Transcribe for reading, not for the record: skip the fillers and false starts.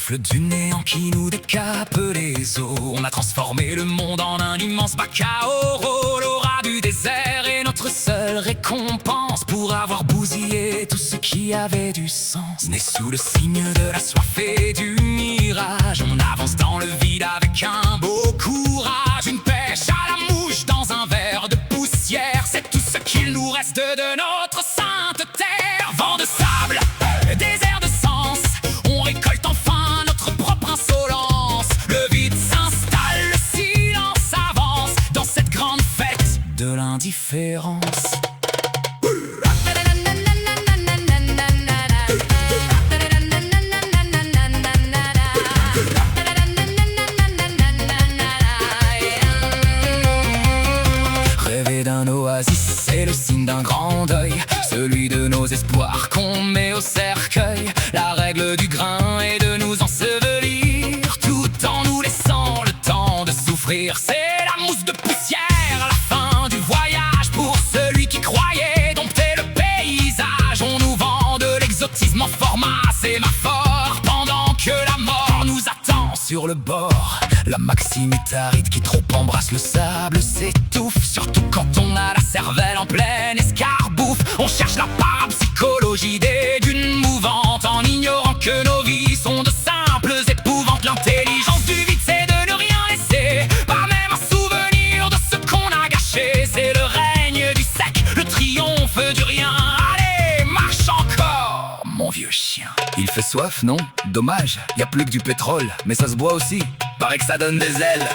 souffle du néant qui nous décape les os. On a transformé le monde en un immense bac à oro. L'aura du désert est notre seule récompense pour avoir bousillé tout ce qui avait du sens. Né sous le signe de la soif et du mirage, on avance dans le vide avec un beau courage. Une pêche à la mouche dans un verre de poussière, c'est tout ce qu'il nous reste de notre sainte terre. Vent de sable, désert de sens, on récolte enfin notre propre insolence. Le vide s'installe, le silence avance dans cette grande fête de l'indifférence. Rêver d'un oasis, c'est le signe d'un grand deuil, celui de nos espoirs qu'on met au cercueil. La règle du grain est de nous ensevelir tout en nous laissant le temps de souffrir. C'est la mousse de poussière, la fin du voyage pour celui qui croyait dompter le paysage. On nous vend de l'exotisme en format sémaphore pendant que la mort nous attend sur le bord. La maxime est aride qui trop embrasse le sable s'étouffe, surtout quand on a la cervelle en pleine escarbouffe. On cherche la parapsychologie des dunes mouvantes en ignorant que nos vies sont de simples épouvantes. L'intelligence du vide, c'est de ne rien laisser, pas même un souvenir de ce qu'on a gâché. C'est le règne du sec, le triomphe du rien. Allez, marche encore, mon vieux chien. Il fait soif, non? Dommage, y a plus que du pétrole, mais ça se boit aussi. Paraît que ça donne des ailes.